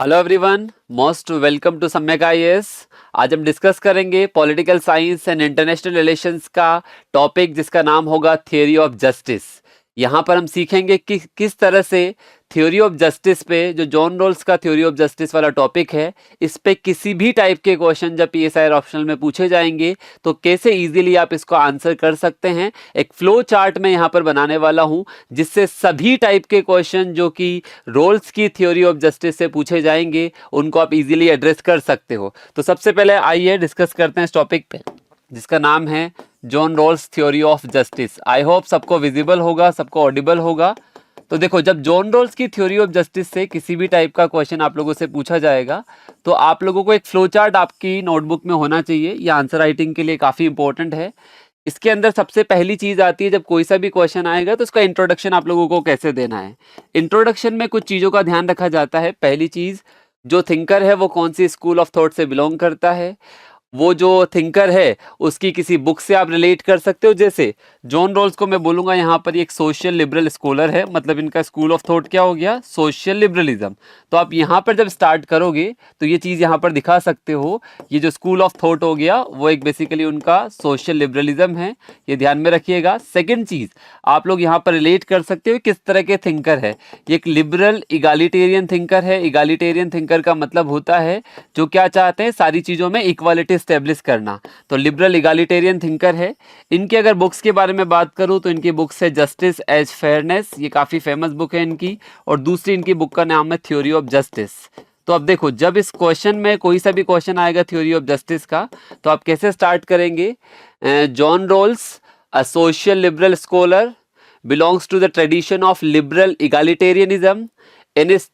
Hello everyone, most welcome to Samyak IAS. आज हम discuss करेंगे political science and international relations का टॉपिक जिसका नाम होगा थ्योरी ऑफ जस्टिस। यहाँ पर हम सीखेंगे कि किस तरह से थ्योरी ऑफ जस्टिस पे जो जॉन रॉल्स का थ्योरी ऑफ जस्टिस वाला टॉपिक है, इस पे किसी भी टाइप के क्वेश्चन जब पीएसआई ऑप्शनल में पूछे जाएंगे तो कैसे इजीली आप इसको आंसर कर सकते हैं। एक फ्लो चार्ट में यहाँ पर बनाने वाला हूँ जिससे सभी टाइप के क्वेश्चन जो कि रोल्स की थ्योरी ऑफ जस्टिस से पूछे जाएंगे उनको आप इजीली एड्रेस कर सकते हो। तो सबसे पहले आइए डिस्कस करते हैं इस टॉपिक पे जिसका नाम है John Rawls theory of justice. I hope सबको विजिबल होगा, सबको ऑडिबल होगा। तो देखो, जब जॉन रॉल्स की थ्योरी ऑफ जस्टिस से किसी भी टाइप का क्वेश्चन आप लोगों से पूछा जाएगा तो आप लोगों को एक फ्लो चार्ट आपकी नोटबुक में होना चाहिए। ये आंसर राइटिंग के लिए काफ़ी इंपॉर्टेंट है। इसके अंदर सबसे पहली चीज़ आती है, जब कोई सा भी क्वेश्चन आएगा तो उसका इंट्रोडक्शन आप लोगों को कैसे देना है। इंट्रोडक्शन में कुछ चीज़ों का ध्यान रखा जाता है। पहली चीज़, जो थिंकर है वो कौन सी स्कूल ऑफ थॉट से बिलोंग करता है, वो जो थिंकर है उसकी किसी बुक से आप रिलेट कर सकते हो। जैसे जॉन रॉल्स को मैं बोलूँगा यहाँ पर एक सोशल लिबरल स्कॉलर है, मतलब इनका स्कूल ऑफ थॉट क्या हो गया, सोशल लिबरलिज्म। तो आप यहाँ पर जब स्टार्ट करोगे तो ये चीज़ यहाँ पर दिखा सकते हो। ये जो स्कूल ऑफ थॉट हो गया वो एक बेसिकली उनका सोशल लिबरलिज्म है, ये ध्यान में रखिएगा। सेकेंड चीज़, आप लोग यहाँ पर रिलेट कर सकते हो किस तरह के थिंकर है। ये एक लिबरल इगालिटेरियन थिंकर है। इगालिटेरियन थिंकर का मतलब होता है जो क्या चाहते हैं, सारी चीज़ों में इक्वालिटी स्टेब्लिश करना। तो लिबरल इगालिटेरियन थिंकर है। इनके अगर बुक्स के बारे में बात करूं तो इनकी बुक्स है जस्टिस एज फेयरनेस, ये काफ़ी फेमस बुक है इनकी। और दूसरी इनकी बुक का नाम है थ्योरी ऑफ जस्टिस। तो अब देखो, जब इस क्वेश्चन में कोई सा भी क्वेश्चन आएगा थ्योरी ऑफ जस्टिस का तो आप कैसे स्टार्ट करेंगे। John Rawls, a social liberal scholar, belongs to the tradition of liberal egalitarianism. In his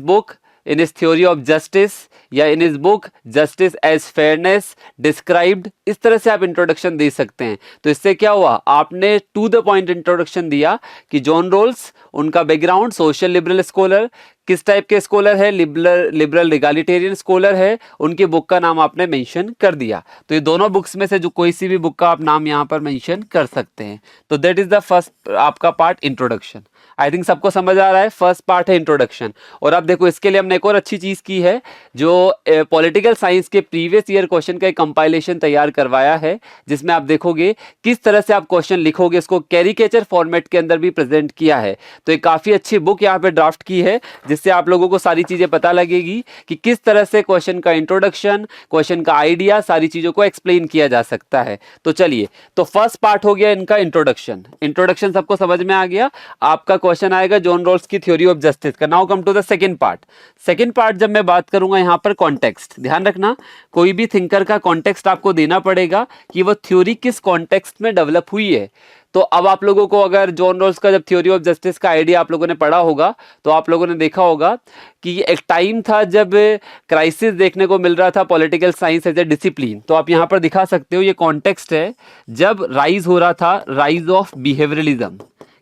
book, in his theory of justice या in his book justice as fairness described, इस तरह से आप इंट्रोडक्शन दे सकते हैं। तो इससे क्या हुआ, आपने टू द पॉइंट इंट्रोडक्शन दिया कि जॉन रॉल्स, उनका बैकग्राउंड सोशल लिबरल स्कॉलर, किस टाइप के स्कॉलर है, लिबरल इगालिटेरियन स्कॉलर है, उनकी बुक का नाम आपने मेंशन कर दिया। तो ये दोनों बुक्स में से जो कोई सी भी बुक का आप नाम यहाँ पर मेंशन कर सकते हैं। तो दैट इज द फर्स्ट आपका पार्ट, इंट्रोडक्शन। आई थिंक सबको समझ आ रहा है, फर्स्ट पार्ट है इंट्रोडक्शन। और अब देखो, इसके लिए हमने एक और अच्छी चीज़ की है, जो पॉलिटिकल साइंस के प्रीवियस ईयर क्वेश्चन का एक कंपाइलेशन तैयार करवाया है जिसमें आप देखोगे किस तरह से आप क्वेश्चन लिखोगे, इसको कैरिकेचर फॉर्मेट के अंदर भी प्रेजेंट किया है। तो एक काफ़ी अच्छी बुक यहाँ पे ड्राफ्ट की है जिससे आप लोगों को सारी चीज़ें पता लगेगी कि किस तरह से क्वेश्चन का इंट्रोडक्शन, क्वेश्चन का आइडिया, सारी चीज़ों को एक्सप्लेन किया जा सकता है। तो चलिए, तो फर्स्ट पार्ट हो गया इनका इंट्रोडक्शन। इंट्रोडक्शन सबको समझ में आ गया। आपका क्वेश्चन आएगा जॉन रॉल्स की थ्योरी ऑफ जस्टिस का। Now come to the second part. Second part जब मैं बात करूंगा यहाँ पर कॉन्टेक्स्ट, ध्यान रखना, कोई भी थिंकर का कॉन्टेक्स्ट आपको देना पड़ेगा कि वो थ्योरी किस कॉन्टेक्स्ट में डेवलप हुई है। तो अब आप लोगों को अगर जॉन रॉल्स का जब थ्योरी ऑफ जस्टिस का आइडिया आप लोगों ने पढ़ा होगा तो आप लोगों ने देखा होगा कि एक टाइम था जब क्राइसिस देखने को मिल रहा था political science as a discipline. तो आप यहाँ पर दिखा सकते हो, ये कॉन्टेक्स्ट है जब राइज हो रहा था, राइज ऑफ बिहेवियरलिज्म।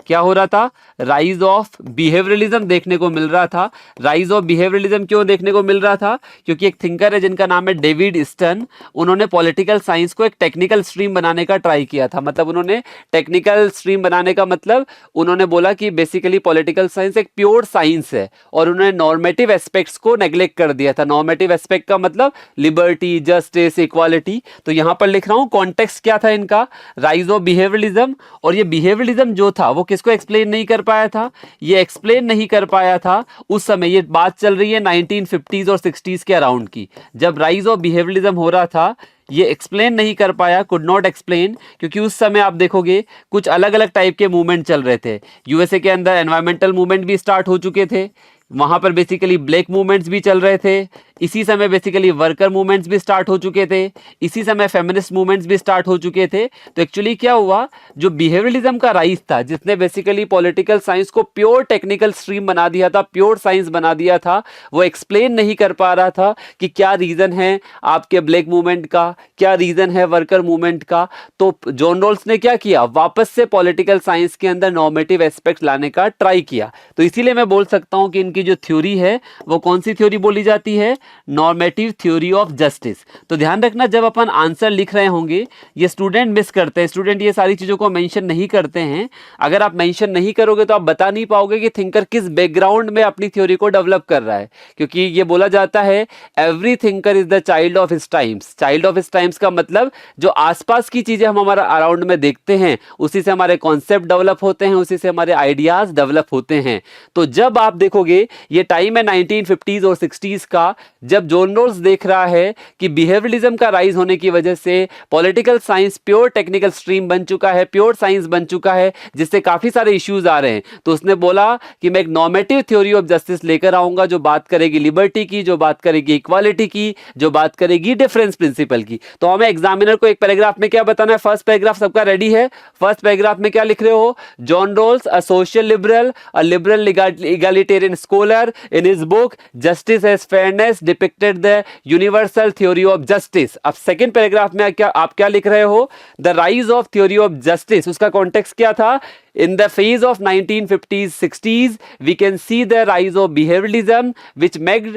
क्या हो रहा था, राइज ऑफ बिहेवियरलिज्म देखने को मिल रहा था। राइज ऑफ बिहेवियरलिज्म क्यों देखने को मिल रहा था, क्योंकि एक थिंकर है जिनका नाम है डेविड स्टर्न, उन्होंने पॉलिटिकल साइंस को एक टेक्निकल स्ट्रीम बनाने का ट्राई किया था। मतलब उन्होंने टेक्निकल स्ट्रीम बनाने का मतलब उन्होंने बोला कि बेसिकली पॉलिटिकल साइंस एक प्योर साइंस है और उन्होंने नॉर्मेटिव एस्पेक्ट्स को नेग्लेक्ट कर दिया था। नॉर्मेटिव एस्पेक्ट का मतलब लिबर्टी, जस्टिस, इक्वालिटी। तो यहाँ पर लिख रहा हूँ कॉन्टेक्स्ट क्या था इनका, राइज ऑफ बिहेवियरलिज्म। और ये बिहेवियरलिज्म जो था वो इसको एक्सप्लेन नहीं कर पाया था, ये एक्सप्लेन नहीं कर पाया था उस समय। ये बात चल रही है 1950s और 60s के अराउंड की, जब राइज ऑफ बिहेवियरलिज्म हो रहा था। ये एक्सप्लेन नहीं कर पाया, कुड नॉट एक्सप्लेन, क्योंकि उस समय आप देखोगे कुछ अलग अलग टाइप के मूवमेंट चल रहे थे। यूएसए के अंदर एनवायरमेंटल मूवमेंट भी स्टार्ट हो चुके थे, वहाँ पर बेसिकली ब्लैक मूवमेंट्स भी चल रहे थे। इसी समय बेसिकली वर्कर मूवमेंट्स भी स्टार्ट हो चुके थे, इसी समय फेमिनिस्ट मूवमेंट्स भी स्टार्ट हो चुके थे। तो एक्चुअली क्या हुआ, जो बिहेवियरलिज्म का राइज था जिसने बेसिकली पॉलिटिकल साइंस को प्योर टेक्निकल स्ट्रीम बना दिया था, प्योर साइंस बना दिया था, वो एक्सप्लेन नहीं कर पा रहा था कि क्या रीज़न है आपके ब्लैक मूवमेंट का, क्या रीज़न है वर्कर मूवमेंट का। तो जॉन रॉल्स ने क्या किया, वापस से पॉलिटिकल साइंस के अंदर नॉर्मेटिव एस्पेक्ट लाने का ट्राई किया। तो इसीलिए मैं बोल सकता हूँ कि इनकी जो थ्योरी है वो कौन सी थ्योरी बोली जाती है, नॉर्मेटिव थ्योरी ऑफ जस्टिस। तो ध्यान रखना जब अपन आंसर लिख रहे होंगे, ये स्टूडेंट मिस करते हैं, स्टूडेंट ये सारी चीजों को मेंशन नहीं करते हैं। अगर आप मेंशन नहीं करोगे तो आप बता नहीं पाओगे कि थिंकर किस बैकग्राउंड में अपनी थ्योरी को डेवलप कर रहा है, क्योंकि ये बोला जाता है every thinker is the child of his times. Child of his times का मतलब जो आसपास की चीजें हम हमारा अराउंड में देखते हैं उसी से हमारे कॉन्सेप्ट डेवलप होते हैं, उसी से हमारे आइडियाज डेवलप होते हैं। तो जब आप देखोगे ये टाइम है 1950s और 60s का, जब जॉन रॉल्स देख रहा है कि बिहेवियरलिज्म का राइज होने की वजह से political science pure technical stream बन चुका है, प्योर साइंस बन चुका है, जिससे काफी सारे इश्यूज आ रहे हैं। तो उसने बोला कि मैं एक नॉर्मेटिव थ्योरी ऑफ जस्टिस लेकर आऊंगा जो बात करेगी लिबर्टी की, जो बात करेगी इक्वालिटी की, जो बात करेगी डिफरेंस प्रिंसिपल की। तो हमें एग्जामिनर को एक पैराग्राफ में क्या बताना है? फर्स्ट पैराग्राफ सबका रेडी है? फर्स्ट पैराग्राफ में क्या लिख रहे हो? John Rawls a social liberal, a liberal egalitarian scholar in his book justice as fairness depicted the universal theory of justice। अब सेकंड पैराग्राफ में आप क्या लिख रहे हो? the rise of theory of justice। उसका कॉन्टेक्स्ट क्या था? In the phase of 1950s 60s we can see the rise of behavioralism which made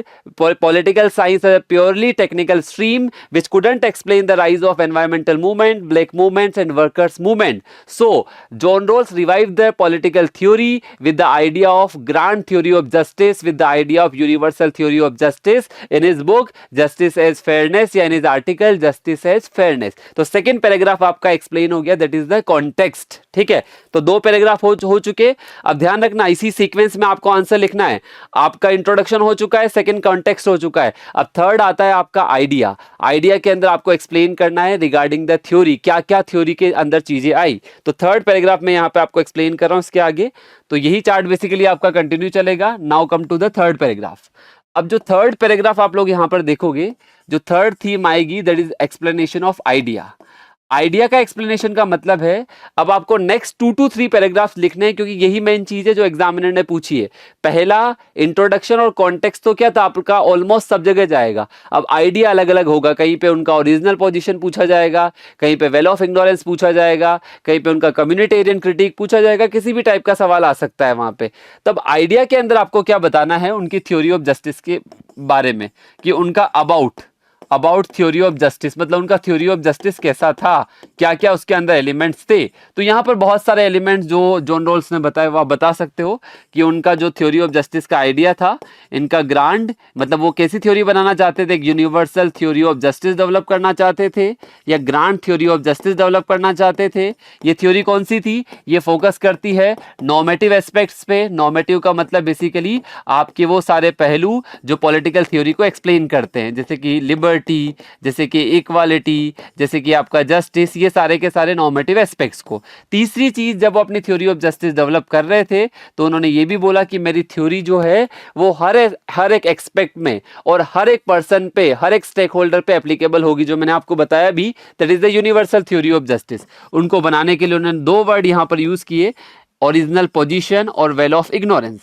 political science a purely technical stream which couldn't explain the rise of environmental movement, black movements and workers movement। So John Rawls revived the political theory with the idea of grand theory of justice, with the idea of universal theory of justice in his book justice as fairness, या in his article justice as fairness। तो second paragraph आपका explain हो गया, that is the context. ठीक है, तो दो paragraph हो चुके। अब ध्यान रखना इसी सीक्वेंस में आपको आंसर लिखना है। आपका इंट्रोडक्शन हो चुका है, सेकंड कॉन्टेक्स्ट हो चुका है, अब थर्ड आता है आपका आइडिया। आइडिया के अंदर आपको एक्सप्लेन करना है रिगार्डिंग द थ्योरी, क्या क्या थ्योरी के अंदर चीजें आई। तो थर्ड पैराग्राफ में यहाँ पे आपको एक्सप्लेन कर रहा हूं इसके आगे। तो यही चार्ट बेसिकली आपका कंटिन्यू चलेगा। Now come to the third paragraph. अब जो थर्ड पैराग्राफ आप लोग यहां पर देखोगे, जो थर्ड थीम आएगी that is explanation of idea. Idea का एक्सप्लेनेशन का मतलब है अब आपको नेक्स्ट 2 to 3 पैराग्राफ्स लिखने हैं, क्योंकि यही मेन चीज है जो एग्जामिनर ने पूछी है। पहला इंट्रोडक्शन और कॉन्टेक्स्ट तो क्या था आपका, ऑलमोस्ट सब जगह जाएगा। अब आइडिया अलग अलग होगा, कहीं पे उनका ओरिजिनल पोजीशन पूछा जाएगा, कहीं पे वेल ऑफ इग्नोरेंस पूछा जाएगा, कहीं पे उनका कम्युनिटेरियन क्रिटिक पूछा जाएगा, किसी भी टाइप का सवाल आ सकता है वहां पे। तब आइडिया के अंदर आपको क्या बताना है उनकी थ्योरी ऑफ जस्टिस के बारे में, कि उनका अबाउट थ्योरी ऑफ जस्टिस, मतलब उनका थ्योरी ऑफ जस्टिस कैसा था, क्या क्या उसके अंदर एलिमेंट्स थे। तो यहाँ पर बहुत सारे एलिमेंट्स जो जॉन रॉल्स ने बताया वो आप बता सकते हो कि उनका जो थ्योरी ऑफ जस्टिस का आइडिया था, इनका ग्रांड मतलब वो कैसी थ्योरी बनाना चाहते थे, universal theory of justice develop करना चाहते थे या grand theory of justice develop करना चाहते थे। ये थ्योरी कौन सी थी? ये फोकस करती है नॉर्मेटिव एस्पेक्ट्स पे। नॉर्मेटिव का मतलब बेसिकली आपके वो सारे पहलू जो पॉलिटिकल थ्योरी को एक्सप्लेन करते हैं, जैसे कि लिबर्टी, जैसे कि इक्वालिटी, जैसे कि आपका जस्टिस, ये सारे के सारे नॉर्मेटिव एस्पेक्ट्स को। तीसरी चीज, जब वो अपनी थ्योरी ऑफ जस्टिस डेवलप कर रहे थे तो उन्होंने ये भी बोला कि मेरी थ्योरी जो है वो हर एक एक्सपेक्ट में और हर एक पर्सन पे, हर एक स्टेक होल्डर पे एप्लीकेबल होगी, जो मैंने आपको बताया भी, that is the universal theory of justice. उनको बनाने के लिए उन्होंने दो वर्ड यहां पर यूज किए, ओरिजिनल पोजीशन और वेल ऑफ इग्नोरेंस।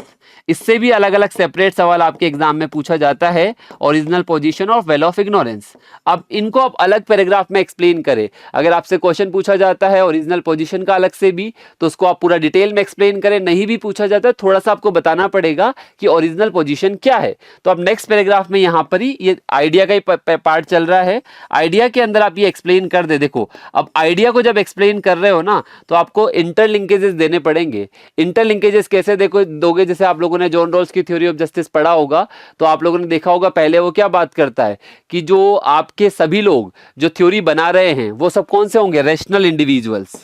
इससे भी अलग अलग सेपरेट सवाल आपके एग्जाम में पूछा जाता है, ओरिजिनल पोजीशन और वेल ऑफ इग्नोरेंस। अब इनको आप अलग पैराग्राफ में एक्सप्लेन करें। अगर आपसे क्वेश्चन पूछा जाता है ओरिजिनल पोजीशन का अलग से भी, तो उसको आप पूरा डिटेल में एक्सप्लेन करें। नहीं भी पूछा जाता है, थोड़ा सा आपको बताना पड़ेगा कि ओरिजिनल पोजीशन क्या है। तो अब नेक्स्ट पैराग्राफ में यहाँ पर ही ये आइडिया का ही पार्ट चल रहा है। आइडिया के अंदर आप ये एक्सप्लेन कर दे। देखो, अब आइडिया को जब एक्सप्लेन कर रहे हो ना, तो आपको इंटरलिंकेजेस देने पड़ेंगे। इंटरलिंकेजेस कैसे दोगे? जैसे आप लोगों ने जॉन रॉल्स की थ्योरी ऑफ जस्टिस पढ़ा होगा, तो आप लोगों ने देखा होगा पहले वो क्या बात करता है कि जो आपके सभी लोग जो थ्योरी बना रहे हैं वो सब कौन से होंगे? Rational individuals.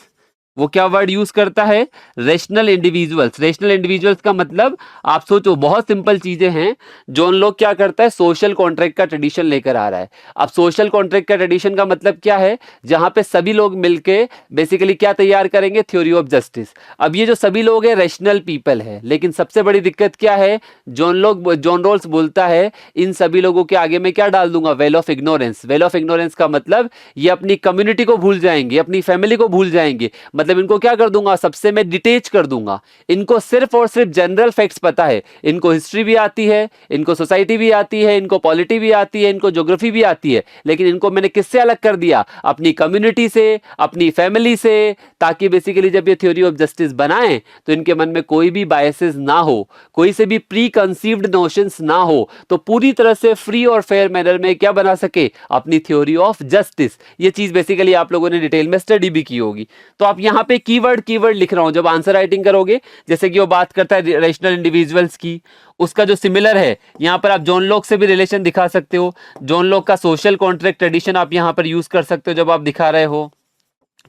वो क्या वर्ड यूज करता है? Rational individuals. रेशनल इंडिविजुअल्स का मतलब आप सोचो, बहुत सिंपल चीजें हैं। जॉन लॉक क्या करता है? सोशल कॉन्ट्रैक्ट का ट्रेडिशन लेकर आ रहा है। अब सोशल कॉन्ट्रैक्ट का ट्रेडिशन का मतलब क्या है? जहां पे सभी लोग मिलके बेसिकली क्या तैयार करेंगे? Theory of justice. अब ये जो सभी लोग हैं रेशनल पीपल है, लेकिन सबसे बड़ी दिक्कत क्या है? जॉन रॉल्स बोलता है इन सभी लोगों के आगे मैं क्या डाल दूंगा? Well of ignorance. Well of ignorance का मतलब ये अपनी कम्युनिटी को भूल जाएंगे, अपनी फैमिली को भूल जाएंगे। मतलब इनको क्या कर दूंगा, सबसे मैं डिटेच कर दूंगा। इनको सिर्फ और सिर्फ जनरल फैक्ट्स पता है, इनको हिस्ट्री भी आती है, इनको सोसाइटी भी आती है, इनको पॉलिटी भी आती है, इनको ज्योग्राफी भी आती है, लेकिन इनको मैंने किससे अलग कर दिया, अपनी कम्युनिटी से, अपनी फैमिली से, ताकि बेसिकली जब ये थ्योरी ऑफ जस्टिस बनाएं तो इनके मन में कोई भी बायसेस ना हो, कोई से भी प्री कंसीव्ड नोशंस ना हो, तो पूरी तरह से फ्री और फेयर मैनर में क्या बना सके, अपनी थ्योरी ऑफ जस्टिस। ये चीज बेसिकली आप लोगों ने डिटेल में स्टडी भी की होगी। तो आप यहां पे कीवर्ड कीवर्ड लिख रहा हूं, जब आंसर राइटिंग करोगे, जैसे कि वो बात करता है रेशनल इंडिविजुअल्स की, उसका जो सिमिलर है यहां पर आप जॉन लॉक से भी रिलेशन दिखा सकते हो। जॉन लॉक का सोशल कॉन्ट्रैक्ट ट्रेडिशन आप यहां पर यूज कर सकते हो जब आप दिखा रहे हो,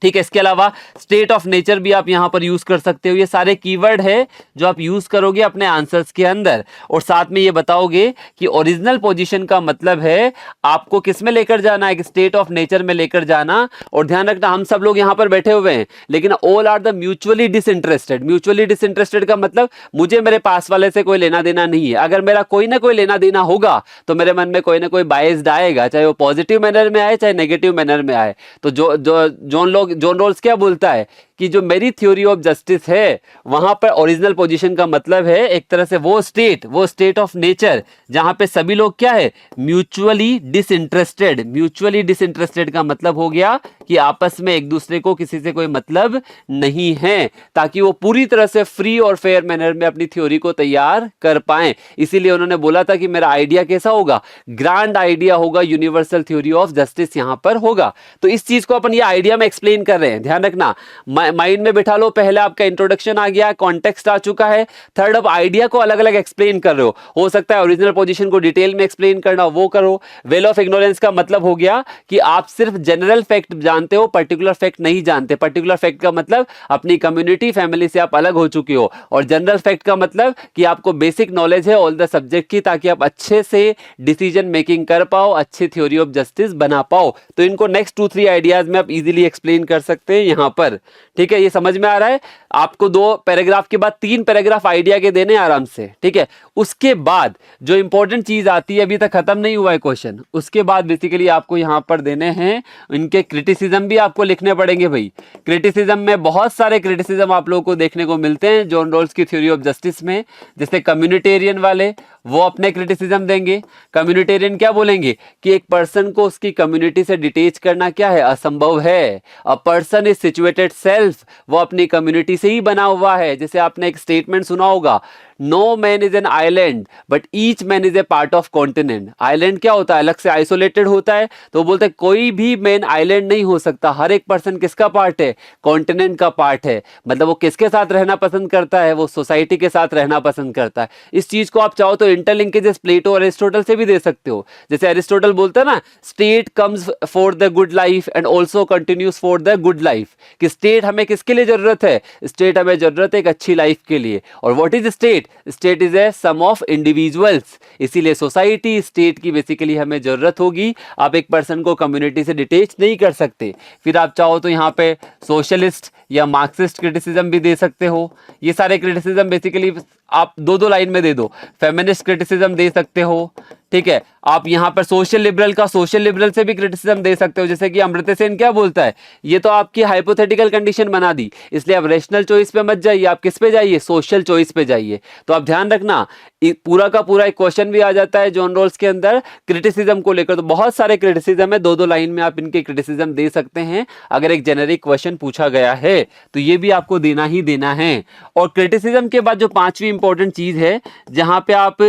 ठीक है। इसके अलावा स्टेट ऑफ नेचर भी आप यहां पर यूज कर सकते हो। ये सारे कीवर्ड है जो आप यूज करोगे अपने आंसर्स के अंदर, और साथ में ये बताओगे कि ओरिजिनल पोजीशन का मतलब है आपको किस में लेकर जाना है, स्टेट ऑफ नेचर में लेकर जाना। और ध्यान रखना, हम सब लोग यहां पर बैठे हुए हैं, लेकिन all are the mutually disinterested. Mutually disinterested का मतलब मुझे मेरे पास वाले से कोई लेना देना नहीं है। अगर मेरा कोई ना कोई लेना देना होगा तो मेरे मन में कोई ना कोई बायस्ड आएगा, चाहे वो पॉजिटिव मैनर में आए चाहे नेगेटिव मैनर में आए। तो जॉन रॉल्स क्या बोलता है कि जो मेरी थ्योरी ऑफ जस्टिस है वहां पर ओरिजिनल पोजीशन का मतलब है एक तरह से वो स्टेट ऑफ नेचर जहां पे सभी लोग क्या है, म्यूचुअली डिसइंटरेस्टेड। म्यूचुअली डिसइंटरेस्टेड का मतलब हो गया कि आपस में एक दूसरे को किसी से कोई मतलब नहीं है, ताकि वो पूरी तरह से फ्री और फेयर मैनर में अपनी थ्योरी को तैयार कर पाए। इसीलिए उन्होंने बोला था कि मेरा आइडिया कैसा होगा, ग्रैंड आइडिया होगा, यूनिवर्सल थ्योरी ऑफ जस्टिस यहां पर होगा। तो इस चीज को अपन ये आइडिया में एक्सप्लेन कर रहे हैं, ध्यान रखना, माइंड में बिठा लो। पहले आपका इंट्रोडक्शन आ गया, कॉन्टेक्स्ट आ चुका है, थर्ड अब आइडिया को अलग अलग एक्सप्लेन कर रहे हो सकता है ओरिजिनल पोजीशन को डिटेल में एक्सप्लेन करना, वो करो। वेल ऑफ इग्नोरेंस का मतलब हो गया कि आप सिर्फ जनरल फैक्ट जानते हो, पर्टिकुलर फैक्ट नहीं जानते। पर्टिकुलर फैक्ट का मतलब अपनी कम्युनिटी फैमिली से आप अलग हो चुके हो, और जनरल फैक्ट का मतलब कि आपको बेसिक नॉलेज है ऑल द सब्जेक्ट की, ताकि आप अच्छे से डिसीजन मेकिंग कर पाओ, अच्छी थ्योरी ऑफ जस्टिस बना पाओ। तो इनको नेक्स्ट 2-3 आइडियाज में आप इजीली एक्सप्लेन कर सकते हैं यहां पर, ठीक है। ये समझ में आ रहा है आपको? 2 पैराग्राफ के बाद 3 पैराग्राफ आइडिया के देने आराम से, ठीक है। उसके बाद जो इंपॉर्टेंट चीज आती है, अभी तक खत्म नहीं हुआ है क्वेश्चन, उसके बाद बेसिकली आपको यहां पर देने हैं इनके क्रिटिसिज्म भी आपको लिखने पड़ेंगे भाई। क्रिटिसिज्म में बहुत सारे क्रिटिसिज्म आप लोगों को देखने को मिलते हैं जॉन रॉल्स की थ्योरी ऑफ जस्टिस में। जैसे कम्युनिटेरियन वाले वो अपने क्रिटिसिज्म देंगे। कम्युनिटेरियन क्या बोलेंगे कि एक पर्सन को उसकी कम्युनिटी से डिटेच करना क्या है, असंभव है। A person is situated self, वो अपनी कम्युनिटी से ही बना हुआ है। जैसे आपने एक स्टेटमेंट सुना होगा, no man is an island but each man is a part of continent. Island क्या होता है, अलग से आइसोलेटेड होता है, तो बोलते हैं कोई भी मैन आइलैंड नहीं हो सकता, हर एक पर्सन किसका पार्ट है, कॉन्टिनेंट का पार्ट है। मतलब वो किसके साथ रहना पसंद करता है, वो सोसाइटी के साथ रहना पसंद करता है। इस चीज को आप चाहो तो इंटरलिंकेजेस प्लेटो और एरिस्टोटल से भी दे सकते हो। जैसे एरिस्टोटल बोलता है ना, state comes for the good life and also continues for the good life, कि स्टेट हमें किसके लिए जरूरत है, स्टेट हमें जरूरत है एक अच्छी लाइफ के लिए। और what is state, state is a sum of individuals. इसीलिए सोसाइटी स्टेट की बेसिकली हमें जरूरत होगी। आप एक पर्सन को कम्युनिटी से डिटेच नहीं कर सकते। फिर आप चाहो तो यहाँ पे सोशलिस्ट या मार्क्सिस्ट क्रिटिसिज्म भी दे सकते हो। ये सारे क्रिटिसिज्म बेसिकली आप 2-2 लाइन में दे दो। फेमिनिस्ट क्रिटिसिज्म दे सकते हो, ठीक है। आप यहां पर सोशल लिबरल का सोशल लिबरल से भी क्रिटिसिज्म दे सकते हो। जैसे कि अमर्त्य सेन क्या बोलता है, ये तो आपकी हाइपोथेटिकल कंडीशन बना दी, इसलिए आप रेशनल चॉइस पे मत जाइए, आप किस पे जाइए, सोशल चॉइस पे जाइए। तो आप ध्यान रखना, पूरा का पूरा एक क्वेश्चन भी आ जाता है जॉन रॉल्स के अंदर क्रिटिसिज्म को लेकर। तो बहुत सारे क्रिटिसिज्म है, 2-2 लाइन में आप इनके क्रिटिसिज्म दे सकते हैं अगर एक जेनेरिक क्वेश्चन पूछा गया है, तो ये भी आपको देना ही देना है। और क्रिटिसिज्म के बाद जो 5वीं इंपॉर्टेंट चीज है, जहां पे आप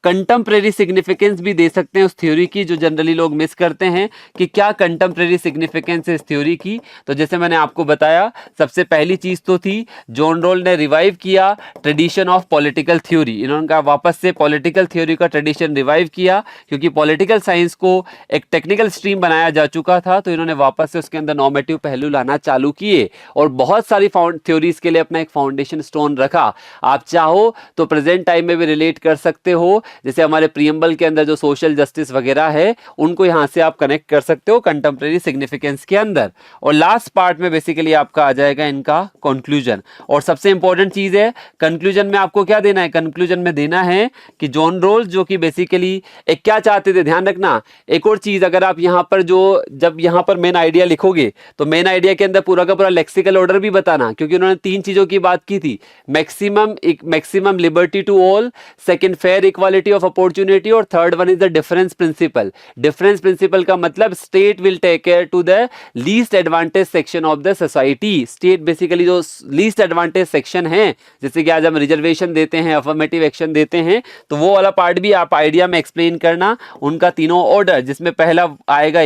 कंटेम्परेरी सिग्निफिकेंस भी दे सकते हैं उस थ्योरी की, जो जनरली लोग मिस करते हैं कि क्या कंटेम्परेरी सिग्निफिकेंस है इस थ्योरी की। तो जैसे मैंने आपको बताया, सबसे पहली चीज तो थी जॉन रॉल ने रिवाइव किया ट्रेडिशन ऑफ पॉलिटिकल थ्योरी। इन्होंने कहा वापस से पॉलिटिकल थ्योरी का ट्रेडिशन रिवाइव किया, क्योंकि पॉलिटिकल साइंस को एक टेक्निकल स्ट्रीम बनाया जा चुका था, तो इन्होंने वापस से उसके अंदर नॉर्मेटिव पहलू लाना चालू किए और बहुत सारी थ्योरीज के लिए अपना एक फाउंडेशन स्टोन रखा। आप चाहो तो प्रेजेंट टाइम में भी रिलेट कर सकते हो जैसे हमारे प्रीएम्बल के अंदर जो सोशल जस्टिस वगैरह है उनको यहाँ से आप कनेक्ट कर सकते हो कंटेम्प्रेरी सिग्निफिकेंस के अंदर। और लास्ट पार्ट में बेसिकली आपका आ जाएगा इनका कंक्लूजन। और सबसे इंपॉर्टेंट चीज है कंक्लूजन में आपको क्या देना है, कंक्लूजन में देना है कि जॉन रोल्स जो कि बेसिकली एक क्या चाहते थे, ध्यान रखना एक और चीज, अगर आप यहाँ पर जब यहाँ पर मेन आइडिया लिखोगे तो मेन आइडिया के अंदर पूरा का पूरा लेक्सिकल ऑर्डर भी बताना, क्योंकि उन्होंने 3 चीजों की बात की थी, maximum liberty to all, second fair equality of opportunity, और third one is the difference principle. Difference principle का मतलब state will take care to the least advantage section of the society. State basically जो least advantage section है, जैसे कि आज हम reservation देते हैं, अफर्मेटिव एक्शन देते हैं, तो वो वाला पार्ट भी आप आइडिया में एक्सप्लेन करना, उनका तीनों ऑर्डर, जिसमें पहला आएगा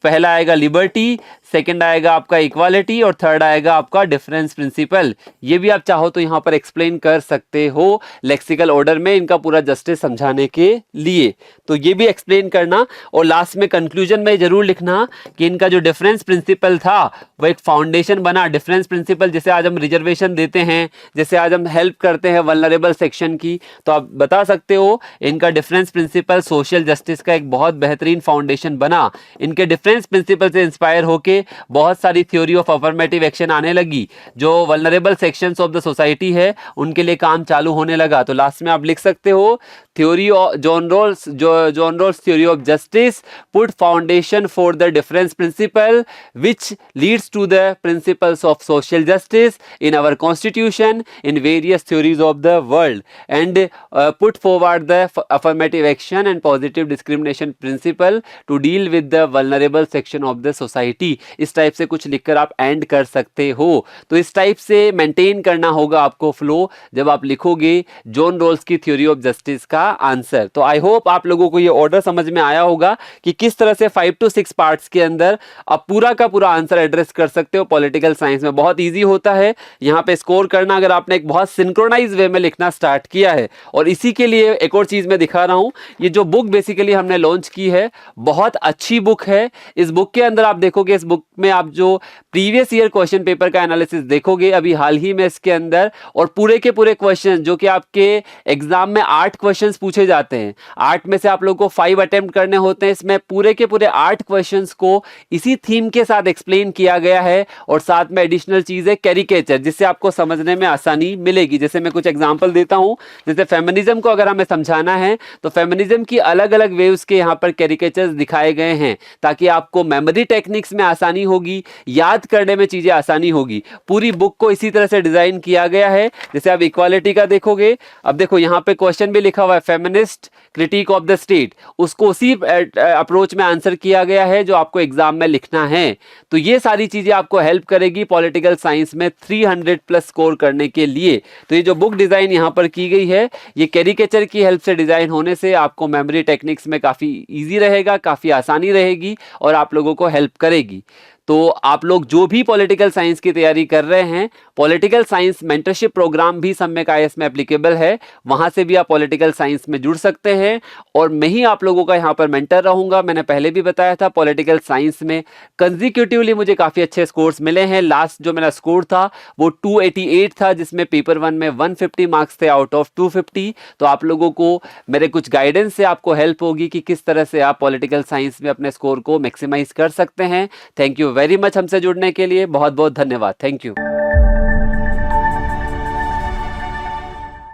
पहला आएगा लिबर्टी, सेकंड आएगा आपका इक्वालिटी, और थर्ड आएगा आपका डिफरेंस प्रिंसिपल। ये भी आप चाहो तो यहां पर एक्सप्लेन कर सकते हो लेक्सिकल ऑर्डर में इनका पूरा जस्टिस समझाने के लिए, तो ये भी एक्सप्लेन करना। और लास्ट में कंक्लूजन में जरूर लिखना कि इनका जो डिफरेंस प्रिंसिपल था वो एक फाउंडेशन बना। डिफरेंस प्रिंसिपल जैसे आज हम रिजर्वेशन देते हैं, जैसे आज हम हेल्प करते हैं वल्नरेबल सेक्शन की, तो आप बता सकते हो इनका डिफरेंस प्रिंसिपल सोशल जस्टिस का एक बहुत बेहतरीन फाउंडेशन बना। इनके डिफरेंस प्रिंसिपल से इंस्पायर होके बहुत सारी थ्योरी ऑफ अफर्मेटिव एक्शन आने लगी, जो vulnerable sections of the society है उनके लिए काम चालू होने लगा। तो लास्ट में आप लिख सकते हो theory of John Rawls theory of justice put foundation for the difference principle which leads to the principles of social justice in our constitution in various theories of the world, and put forward the affirmative action and positive discrimination principle to deal with the vulnerable section of the society। इस type से कुछ लिखकर आप and कर सकते हो। तो इस टाइप से मेंटेन करना होगा आपको फ्लो जब आप लिखोगे जॉन रोल्स की थ्योरी ऑफ जस्टिस का आंसर। तो आई होप आप लोगों को ये ऑर्डर समझ में आया होगा कि किस तरह से 5 to 6 पार्ट्स के अंदर आप पूरा का पूरा आंसर एड्रेस कर सकते हो। पॉलिटिकल साइंस में बहुत इजी होता है यहाँ पे स्कोर करना, अगर आपने एक बहुत सिंक्रोनाइज वे में लिखना स्टार्ट किया है। और इसी के लिए एक और चीज मैं दिखा रहा हूं, ये जो बुक बेसिकली हमने लॉन्च की है बहुत अच्छी बुक है। इस बुक के अंदर आप देखोगे, इस बुक में आप जो प्रीवियस ईयर क्वेश्चन पेपर का एनालिसिस देखोगे अभी हाल ही में इसके अंदर, और पूरे के पूरे क्वेश्चन जो कि आपके एग्जाम में 8 क्वेश्चंस पूछे जाते हैं, 8 में से आप लोगों को 5 अटेम्प्ट करने होते हैं, इसमें पूरे के पूरे 8 क्वेश्चंस को इसी थीम के साथ एक्सप्लेन किया गया है। और साथ में एडिशनल चीज है कैरिकेचर, जिससे आपको समझने में आसानी मिलेगी। जैसे मैं कुछ एग्जांपल देता हूं, जैसे फेमिनिज्म को अगर हमें समझाना है तो फेमिनिज्म की अलग अलग वेव्स के यहाँ पर कैरिकेचर्स दिखाए गए हैं, ताकि आपको मेमोरी टेक्निक्स में आसानी होगी, याद करने में चीजें आसानी होगी। पूरी बुक को इसी तरह से डिजाइन किया गया है। जैसे आप इक्वालिटी का देखोगे, अब देखो यहाँ पे क्वेश्चन भी लिखा हुआ है feminist critic of the state, उसको उसी अप्रोच में आंसर किया गया है जो आपको एग्जाम में लिखना है। तो ये सारी चीजें आपको हेल्प करेगी पॉलिटिकल साइंस में 300 प्लस स्कोर करने के लिए। तो ये जो बुक डिजाइन यहाँ पर की गई है, ये कैरिकेचर की हेल्प से डिजाइन होने से आपको मेमोरी टेक्निक्स में काफी इजी रहेगा, काफी आसानी रहेगी और आप लोगों को हेल्प करेगी। तो आप लोग जो भी पॉलिटिकल साइंस की तैयारी कर रहे हैं, पॉलिटिकल साइंस मेंटरशिप प्रोग्राम भी सम्यक आईएएस में एप्लीकेबल है, वहां से भी आप पॉलिटिकल साइंस में जुड़ सकते हैं। और मैं ही आप लोगों का यहां पर मेंटर रहूंगा। मैंने पहले भी बताया था पॉलिटिकल साइंस में कंसेक्यूटिवली मुझे काफी अच्छे स्कोर्स मिले हैं। लास्ट जो मेरा स्कोर था वो 288 था, जिसमें पेपर 1 में 150 मार्क्स थे आउट ऑफ 250। तो आप लोगों को मेरे कुछ गाइडेंस से आपको हेल्प होगी कि किस तरह से आप पॉलिटिकल साइंस में अपने स्कोर को मैक्सिमाइज कर सकते हैं। थैंक यू वेरी मच हमसे जुड़ने के लिए, बहुत बहुत धन्यवाद। Thank you.